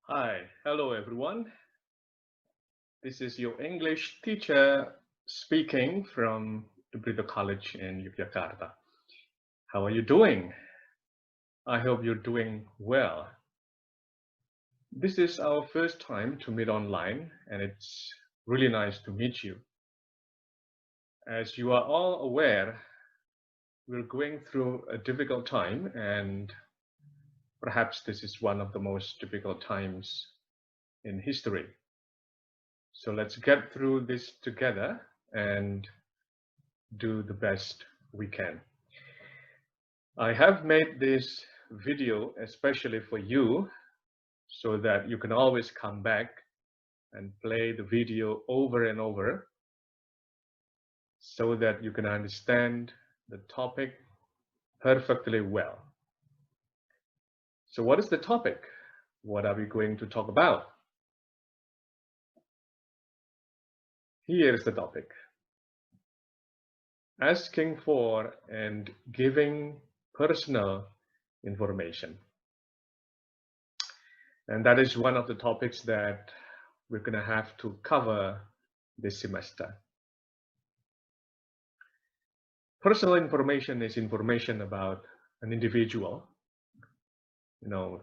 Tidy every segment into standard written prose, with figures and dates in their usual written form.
Hi, hello everyone. This is your English teacher speaking from the Berikut College in Yogyakarta. How are you doing? I hope you're doing well. This is our first time to meet online, and it's really nice to meet you. As you are all aware, we're going through a difficult time, and perhaps this is one of the most difficult times in history. So let's get through this together and do the best we can. I have made this video especially for you so that you can always come back and play the video over and over so that you can understand the topic perfectly well. So what is the topic? What are we going to talk about? Here is the topic. Asking for and giving personal information. And that is one of the topics that we're going to have to cover this semester. Personal information is information about an individual.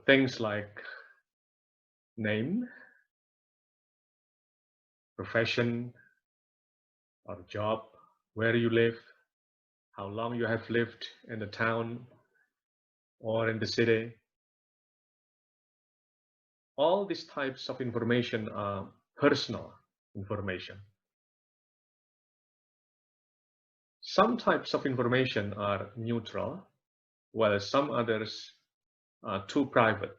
Things like name, profession, or job, where you live, how long you have lived in the town or in the city. All these types of information are personal information. Some types of information are neutral, while some others are too private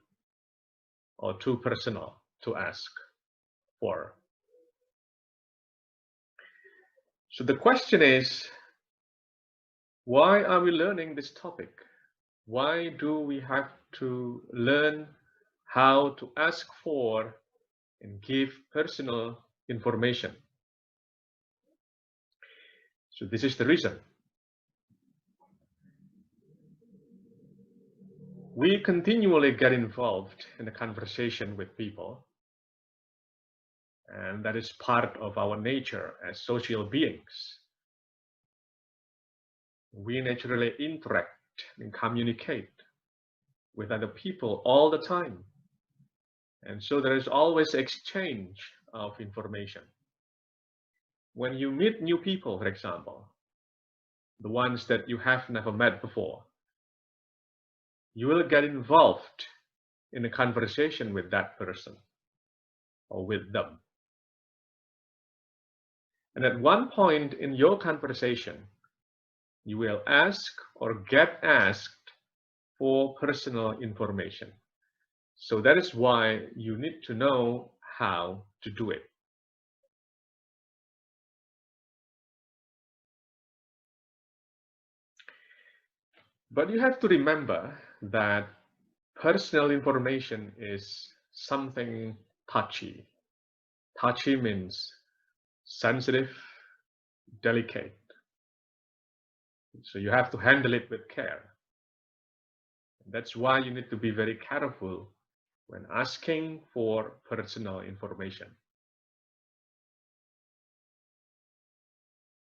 or too personal to ask for. So the question is, why are we learning this topic? Why do we have to learn how to ask for and give personal information? So this is the reason. We continually get involved in a conversation with people, and that is part of our nature as social beings. We naturally interact and communicate with other people all the time. And so there is always exchange of information. When you meet new people, for example, the ones that you have never met before, you will get involved in a conversation with that person or with them. And at one point in your conversation, you will ask or get asked for personal information. So that is why you need to know how to do it. But you have to remember that personal information is something touchy. Touchy means sensitive, delicate. So you have to handle it with care. That's why you need to be very careful when asking for personal information.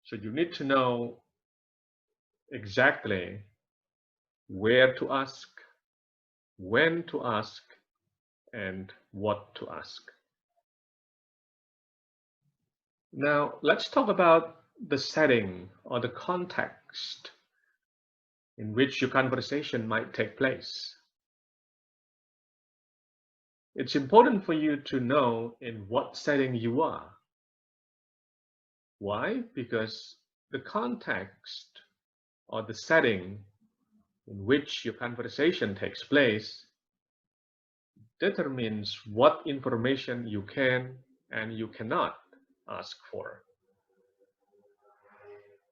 So you need to know exactly where to ask, when to ask, and what to ask. Now, let's talk about the setting or the context in which your conversation might take place. It's important for you to know in what setting you are. Why? Because the context or the setting in which your conversation takes place determines what information you can and you cannot ask for.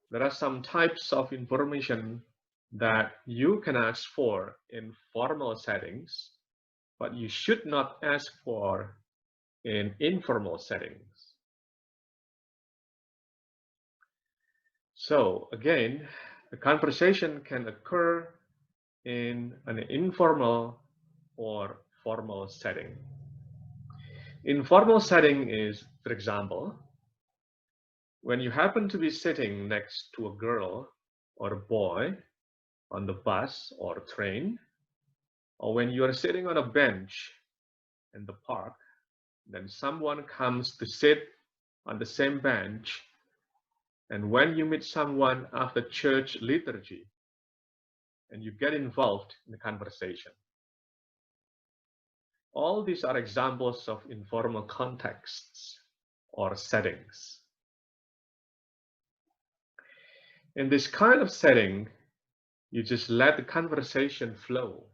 There are some types of information that you can ask for in formal settings, but you should not ask for in informal settings. So again, the conversation can occur in an informal or formal setting. Informal setting is, for example, when you happen to be sitting next to a girl or a boy on the bus or train, or when you are sitting on a bench in the park, then someone comes to sit on the same bench, and when you meet someone after church liturgy, and you get involved in the conversation. All these are examples of informal contexts or settings. In this kind of setting, you just let the conversation flow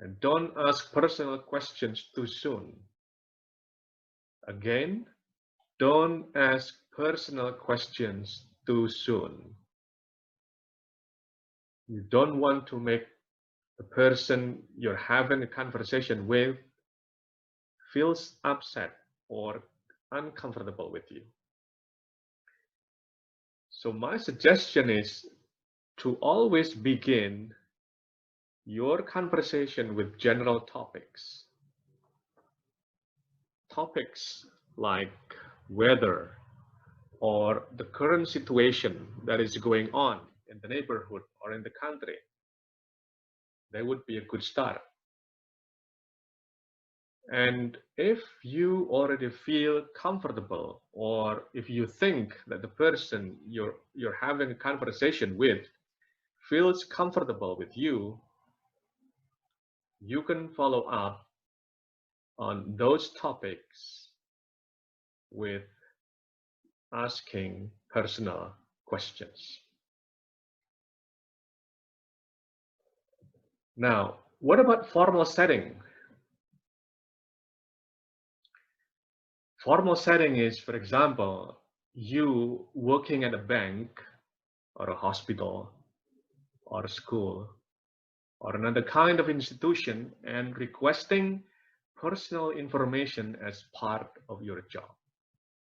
and don't ask personal questions too soon. Again, don't ask personal questions too soon. You don't want to make the person you're having a conversation with feels upset or uncomfortable with you. So my suggestion is to always begin your conversation with general topics. Topics like weather or the current situation that is going on in the neighborhood or in the country. That would be a good start. And if you already feel comfortable, or if you think that the person you're having a conversation with feels comfortable with you, you can follow up on those topics with asking personal questions. Now, what about formal setting? Formal setting is, for example, you working at a bank or a hospital or a school or another kind of institution and requesting personal information as part of your job.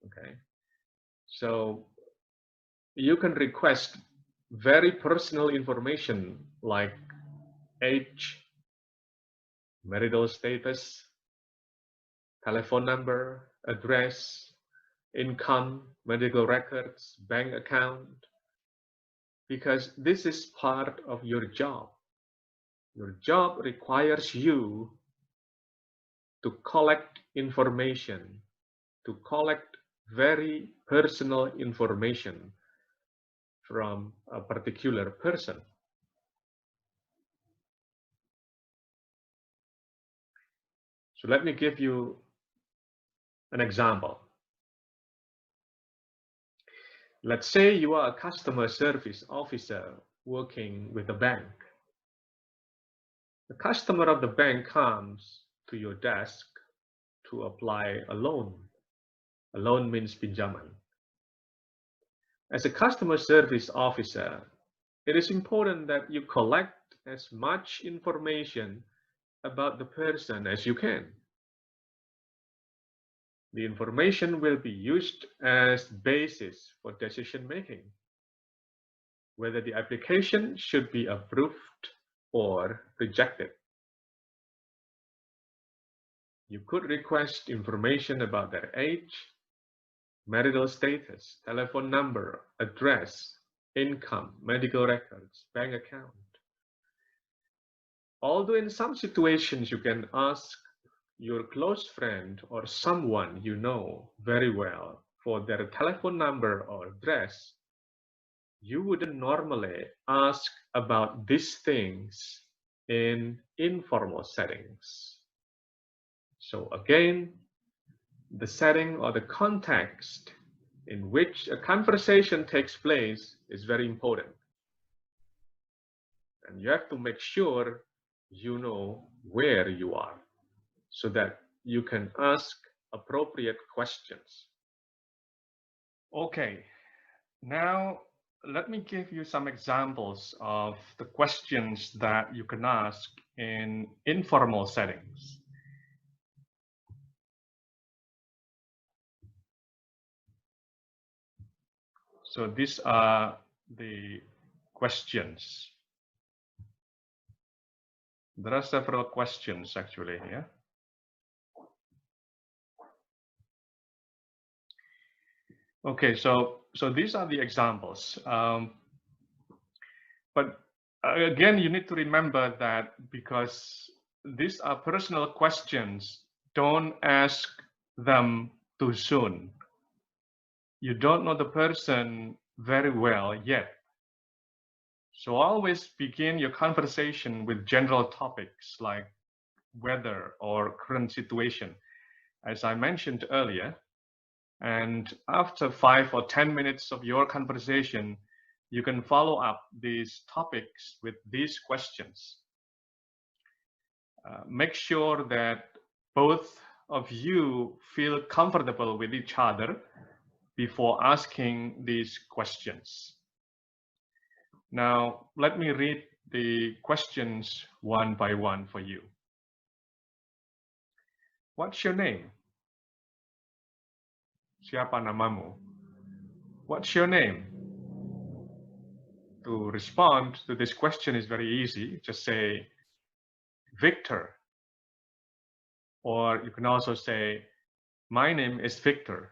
Okay, so you can request very personal information like age, marital status, telephone number, address, income, medical records, bank account, because this is part of your job. Your job requires you to collect information, to collect very personal information from a particular person. So let me give you an example. Let's say you are a customer service officer working with a bank. The customer of the bank comes to your desk to apply a loan. A loan means pinjaman. As a customer service officer, it is important that you collect as much information about the person as you can. The information will be used as basis for decision making, whether the application should be approved or rejected. You could request information about their age, marital status, telephone number, address, income, medical records, bank account. Although in some situations you can ask your close friend or someone you know very well for their telephone number or address, you wouldn't normally ask about these things in informal settings. So again, the setting or the context in which a conversation takes place is very important. And you have to make sure you know where you are so that you can ask appropriate questions. Okay, now let me give you some examples of the questions that you can ask in informal settings. So these are the questions. There are several questions actually here. Okay, so these are the examples. But again, you need to remember that because these are personal questions, don't ask them too soon. You don't know the person very well yet. So always begin your conversation with general topics like weather or current situation, as I mentioned earlier. And after 5 or 10 minutes of your conversation, you can follow up these topics with these questions. Make sure that both of you feel comfortable with each other before asking these questions. Now, let me read the questions one by one for you. What's your name? Siapa namamu? What's your name? To respond to this question is very easy. Just say Victor. Or you can also say, my name is Victor.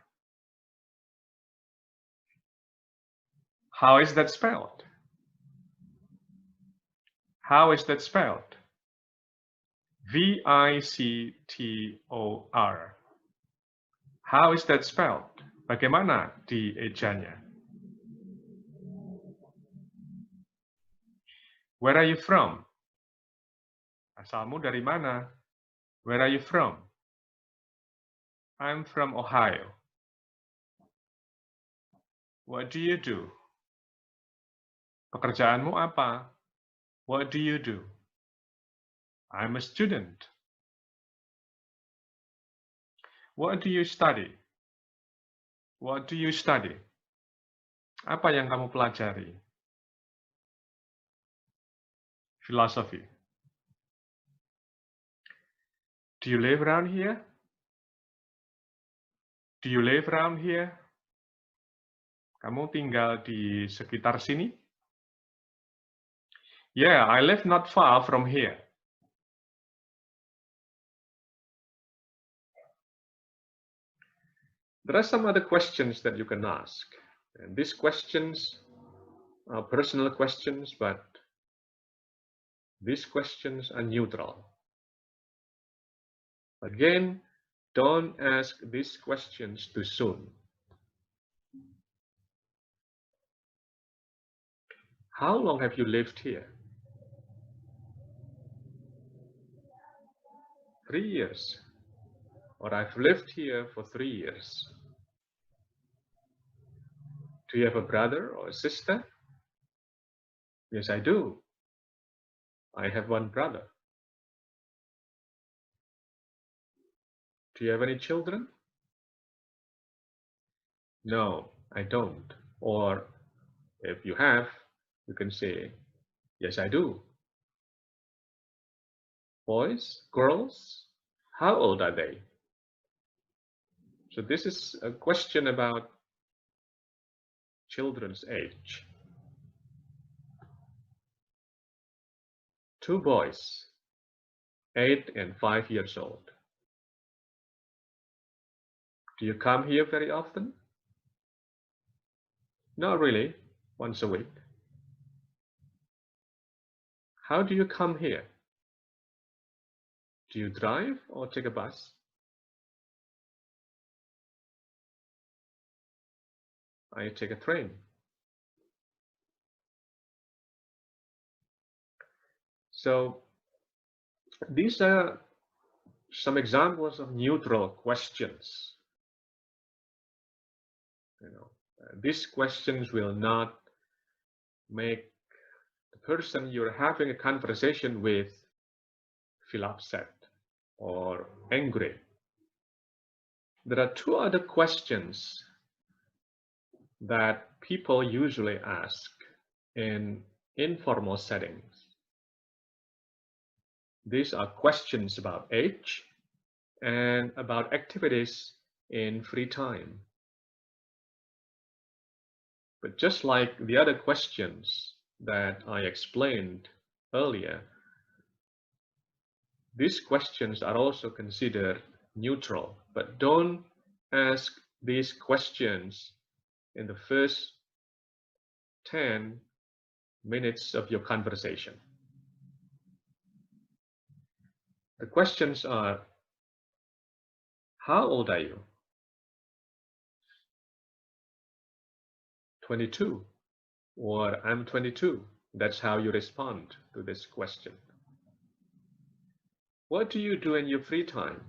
How is that spelled? How is that spelled? V-I-C-T-O-R. How is that spelled? Bagaimana diejanya? Where are you from? Asalmu dari mana? Where are you from? I'm from Ohio. What do you do? Pekerjaanmu apa? What do you do? I'm a student. What do you study? What do you study? Apa yang kamu pelajari? Philosophy. Do you live around here? Do you live around here? Kamu tinggal di sekitar sini? Yeah, I live not far from here. There are some other questions that you can ask. And these questions are personal questions, but these questions are neutral. Again, don't ask these questions too soon. How long have you lived here? 3 years. Or I've lived here for 3 years. Do you have a brother or a sister? Yes, I do. I have one brother. Do you have any children? No, I don't. Or if you have, you can say, yes, I do. Boys, girls, how old are they? So this is a question about children's age. 2 boys, 8 and 5 years old. Do you come here very often? Not really, once a week. How do you come here? Do you drive or take a bus? I take a train. So these are some examples of neutral questions. These questions will not make the person you're having a conversation with feel upset or angry. There are 2 other questions that people usually ask in informal settings. These are questions about age and about activities in free time. But just like the other questions that I explained earlier, these questions are also considered neutral, but don't ask these questions in the first 10 minutes of your conversation. The questions are, how old are you? 22, or I'm 22. That's how you respond to this question. What do you do in your free time?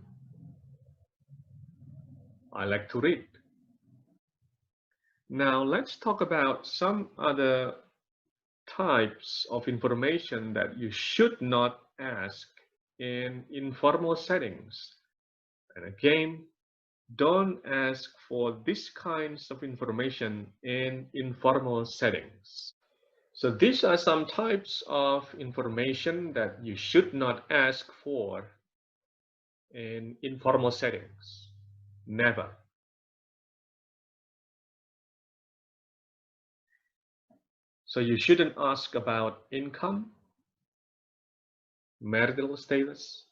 I like to read. Now let's talk about some other types of information that you should not ask in informal settings. And again, don't ask for these kinds of information in informal settings. So these are some types of information that you should not ask for in informal settings. Never. So you shouldn't ask about income, marital status,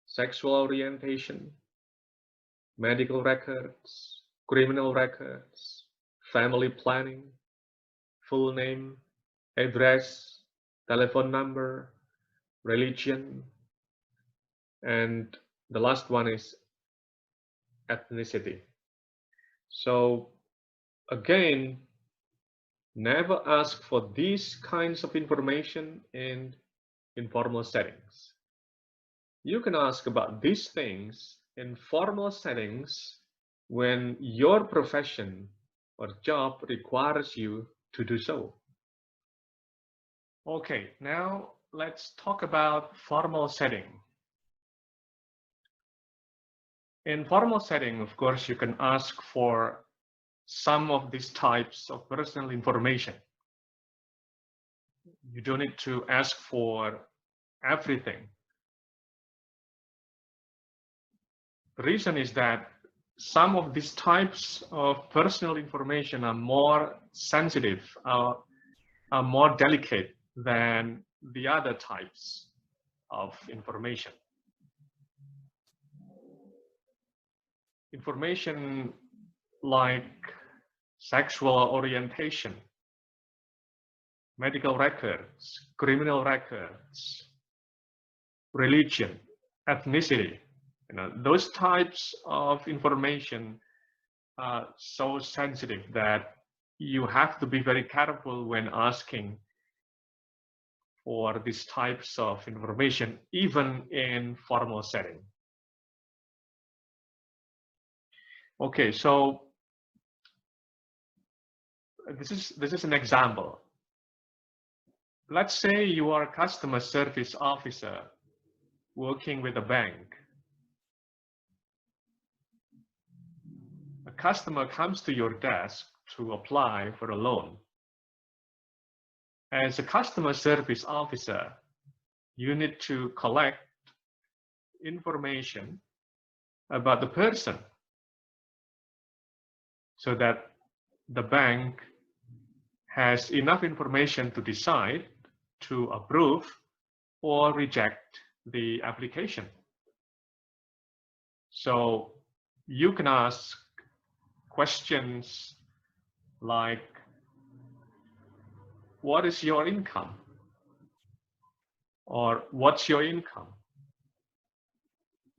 sexual orientation, medical records, criminal records, family planning, full name, address, telephone number, religion, and the last one is ethnicity. So again, never ask for these kinds of information in informal settings. You can ask about these things in formal settings when your profession or job requires you to do so. Okay, now let's talk about formal setting. In formal setting, of course, you can ask for some of these types of personal information. You don't need to ask for everything. The reason is that some of these types of personal information are more sensitive, are more delicate than the other types of information. Information like sexual orientation, medical records, criminal records, religion, ethnicity, those types of information are so sensitive that you have to be very careful when asking for these types of information, even in formal setting. Okay, so this is an example. Let's say you are a customer service officer working with a bank. A customer comes to your desk to apply for a loan. As a customer service officer, you need to collect information about the person so that the bank has enough information to decide to approve or reject the application. So you can ask questions like, what is your income? Or what's your income?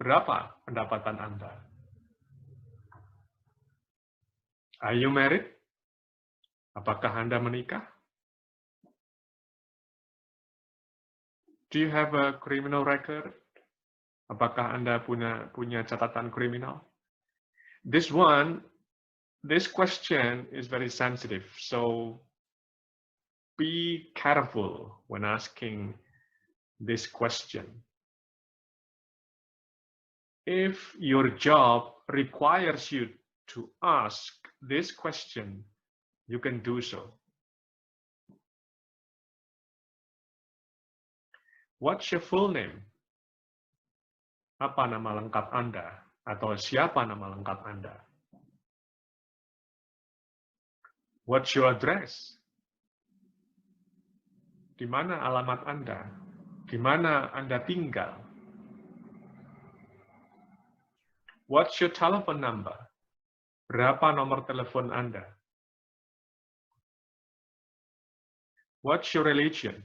Berapa pendapatan Anda? Are you married? Apakah Anda menikah? Do you have a criminal record? Apakah Anda punya catatan kriminal? This question is very sensitive, so be careful when asking this question. If your job requires you to ask this question, you can do so. What's your full name? Apa nama lengkap Anda? Atau siapa nama lengkap Anda? What's your address? Di mana alamat Anda? Di mana Anda tinggal? What's your telephone number? Berapa nomor telepon Anda? What's your religion?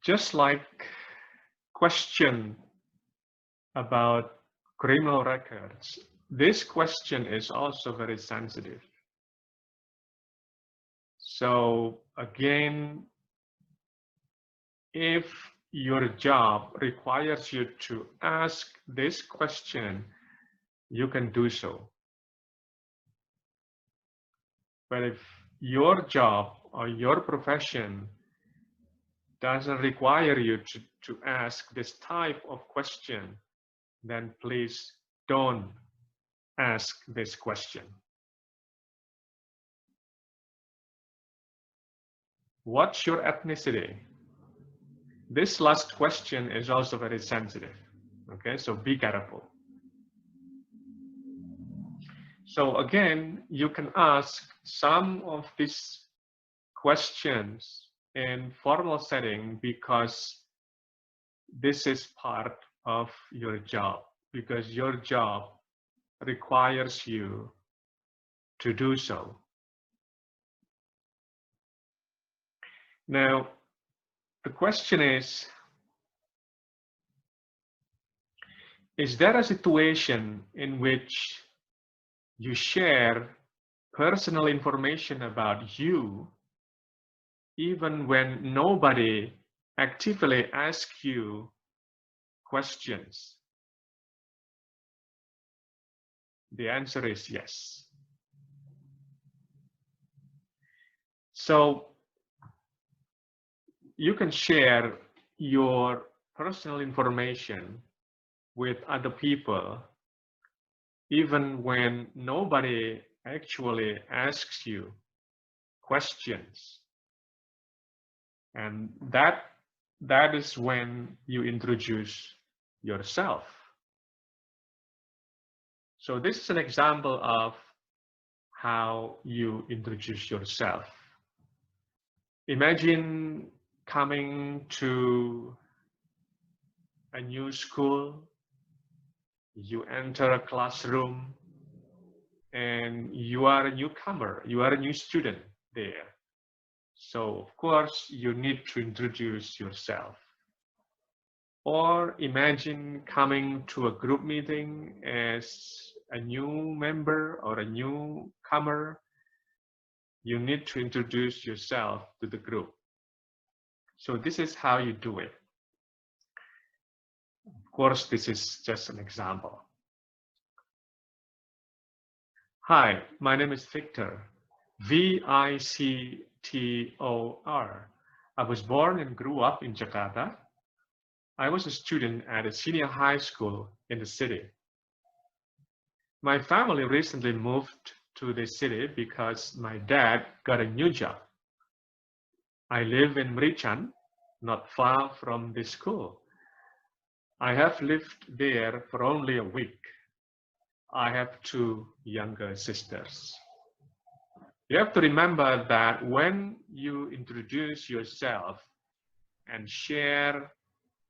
Just like question about criminal records, this question is also very sensitive. So again, if your job requires you to ask this question, you can do so. But if your job or your profession doesn't require you to ask this type of question, then please don't ask this question. What's your ethnicity? This last question is also very sensitive. Okay, so be careful. So again, you can ask some of these questions in formal setting because this is part of your job, because your job requires you to do so. Now, the question is there a situation in which you share personal information about you even when nobody actively asks you questions? The answer is yes. So you can share your personal information with other people even when nobody actually asks you questions. And that is when you introduce yourself. So this is an example of how you introduce yourself. Imagine coming to a new school, you enter a classroom, and you are a newcomer, you are a new student there. So of course, you need to introduce yourself. Or imagine coming to a group meeting as a new member or a newcomer. You need to introduce yourself to the group. So this is how you do it. Of course, this is just an example. Hi, my name is Victor, V-I-C-T-O-R. I was born and grew up in Jakarta. I was a student at a senior high school in the city. My family recently moved to the city because my dad got a new job. I live in Merican, not far from the school. I have lived there for only a week. I have 2 younger sisters. You have to remember that when you introduce yourself and share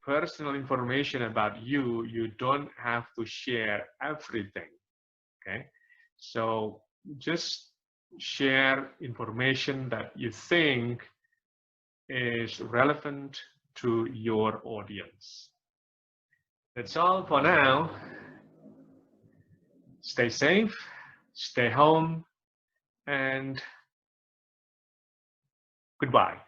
personal information about you, you don't have to share everything, okay? So just share information that you think is relevant to your audience. That's all for now. Stay safe, stay home, and goodbye.